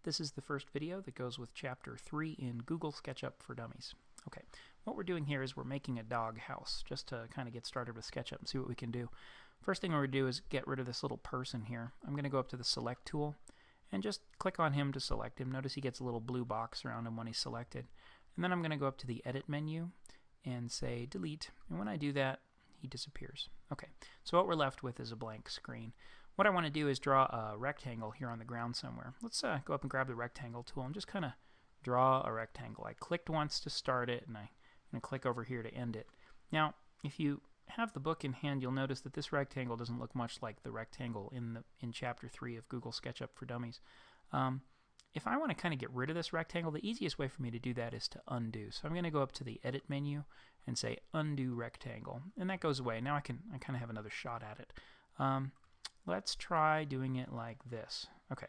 This is the first video that goes with Chapter 3 in Google SketchUp for Dummies. Okay, what we're doing here is we're making a dog house, just to kind of get started with SketchUp and see what we can do. First thing we're going to do is get rid of this little person here. I'm going to go up to the Select tool and just click on him to select him. Notice he gets a little blue box around him when he's selected. And then I'm going to go up to the Edit menu and say Delete. And when I do that, he disappears. Okay, so what we're left with is a blank screen. What I want to do is draw a rectangle here on the ground somewhere. Let's go up and grab the rectangle tool and just kind of draw a rectangle. I clicked once to start it, and I'm going to click over here to end it. Now, if you have the book in hand, you'll notice that this rectangle doesn't look much like the rectangle in Chapter 3 of Google SketchUp for Dummies. If I want to kind of get rid of this rectangle, the easiest way for me to do that is to undo. So I'm going to go up to the Edit menu and say Undo Rectangle, and that goes away. Now I kind of have another shot at it. Let's try doing it like this. Okay,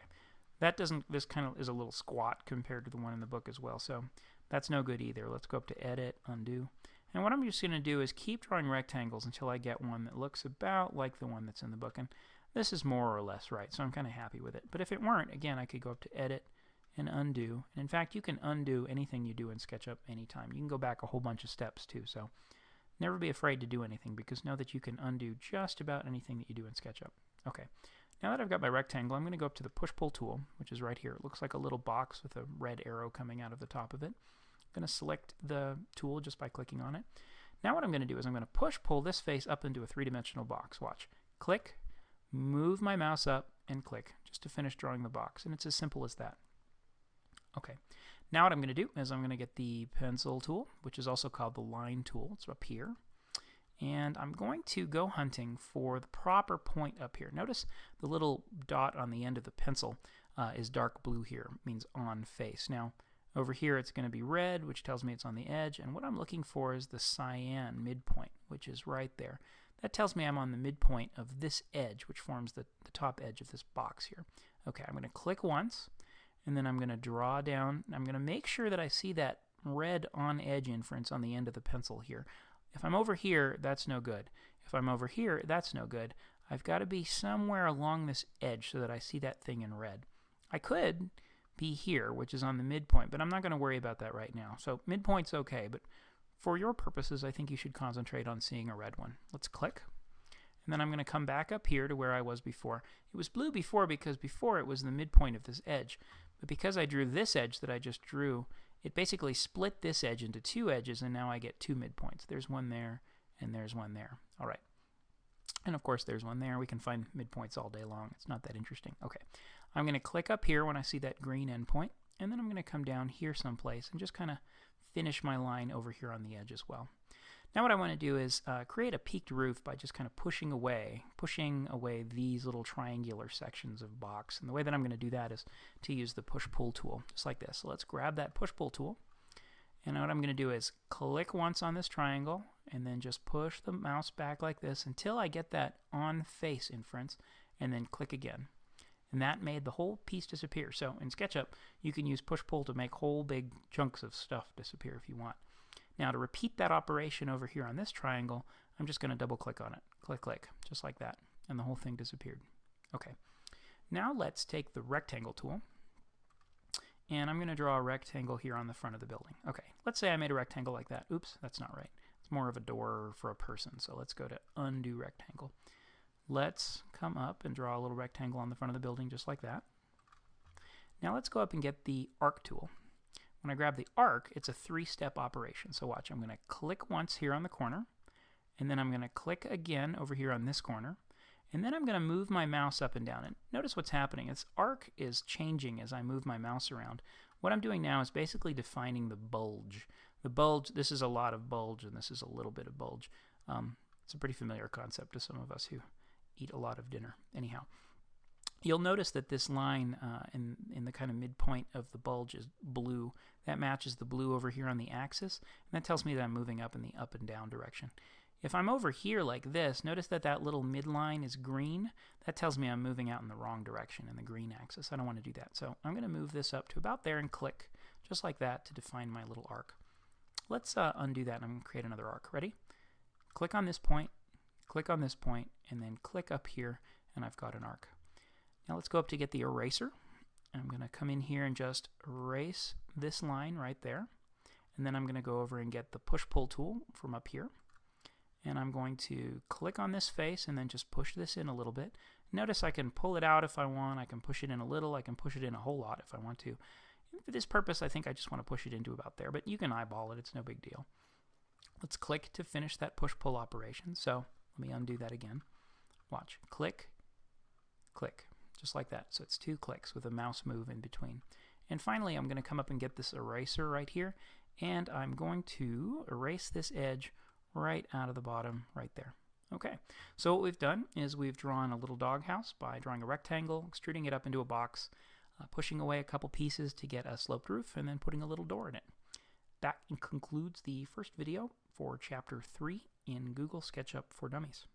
this kind of is a little squat compared to the one in the book as well, so that's no good either. Let's go up to Edit, Undo, and what I'm just going to do is keep drawing rectangles until I get one that looks about like the one that's in the book, and this is more or less right, so I'm kind of happy with it. But if it weren't, again, I could go up to Edit and Undo, and in fact, you can undo anything you do in SketchUp anytime. You can go back a whole bunch of steps too, so never be afraid to do anything, because know that you can undo just about anything that you do in SketchUp. Okay, now that I've got my rectangle, I'm going to go up to the Push-Pull tool, which is right here. It looks like a little box with a red arrow coming out of the top of it. I'm going to select the tool just by clicking on it. Now what I'm going to do is I'm going to push-pull this face up into a three-dimensional box. Watch. Click, move my mouse up, and click, just to finish drawing the box. And it's as simple as that. Okay, now what I'm going to do is I'm going to get the pencil tool, which is also called the line tool. It's up here. And I'm going to go hunting for the proper point up here. Notice the little dot on the end of the pencil is dark blue here. It means on face. Now, over here it's going to be red, which tells me it's on the edge. And what I'm looking for is the cyan midpoint, which is right there. That tells me I'm on the midpoint of this edge, which forms the top edge of this box here. Okay, I'm going to click once, and then I'm going to draw down. I'm going to make sure that I see that red on edge inference on the end of the pencil here. If I'm over here, that's no good. If I'm over here, that's no good. I've got to be somewhere along this edge so that I see that thing in red. I could be here, which is on the midpoint, but I'm not going to worry about that right now. So midpoint's okay, but for your purposes, I think you should concentrate on seeing a red one. Let's click. And then I'm going to come back up here to where I was before. It was blue before because before it was the midpoint of this edge. But because I drew this edge that I just drew, it basically split this edge into two edges, and now I get two midpoints. There's one there, and there's one there. All right. And of course, there's one there. We can find midpoints all day long. It's not that interesting. Okay. I'm going to click up here when I see that green endpoint, and then I'm going to come down here someplace and just kind of finish my line over here on the edge as well. Now what I want to do is create a peaked roof by just kind of pushing away these little triangular sections of box. And the way that I'm going to do that is to use the push-pull tool, just like this. So let's grab that push-pull tool. And what I'm going to do is click once on this triangle and then just push the mouse back like this until I get that on face inference, and then click again. And that made the whole piece disappear. So in SketchUp, you can use push-pull to make whole big chunks of stuff disappear if you want. Now to repeat that operation over here on this triangle, I'm just going to double click on it. Click, click, just like that. And the whole thing disappeared. Okay. Now let's take the rectangle tool, and I'm going to draw a rectangle here on the front of the building. Okay, let's say I made a rectangle like that. Oops, that's not right. It's more of a door for a person. So let's go to Undo Rectangle. Let's come up and draw a little rectangle on the front of the building just like that. Now let's go up and get the Arc tool. When I grab the arc, it's a three-step operation. So watch, I'm going to click once here on the corner, and then I'm going to click again over here on this corner, and then I'm going to move my mouse up and down. And notice what's happening. This arc is changing as I move my mouse around. What I'm doing now is basically defining the bulge. The bulge, this is a lot of bulge, and this is a little bit of bulge. It's a pretty familiar concept to some of us who eat a lot of dinner. Anyhow. You'll notice that this line in the kind of midpoint of the bulge is blue. That matches the blue over here on the axis, and that tells me that I'm moving up in the up and down direction. If I'm over here like this, notice that that little midline is green. That tells me I'm moving out in the wrong direction in the green axis. I don't want to do that. So I'm going to move this up to about there and click, just like that, to define my little arc. Let's undo that, and I'm going to create another arc. Ready? Click on this point, and then click up here, and I've got an arc. Now let's go up to get the eraser, I'm going to come in here and just erase this line right there. And then I'm going to go over and get the push-pull tool from up here. And I'm going to click on this face and then just push this in a little bit. Notice I can pull it out if I want. I can push it in a little. I can push it in a whole lot if I want to. And for this purpose, I think I just want to push it into about there. But you can eyeball it. It's no big deal. Let's click to finish that push-pull operation. So let me undo that again. Watch. Click, click. Just like that. So it's 2 clicks with a mouse move in between. And finally, I'm going to come up and get this eraser right here. And I'm going to erase this edge right out of the bottom right there. Okay, so what we've done is we've drawn a little doghouse by drawing a rectangle, extruding it up into a box, pushing away a couple pieces to get a sloped roof, and then putting a little door in it. That concludes the first video for Chapter 3 in Google SketchUp for Dummies.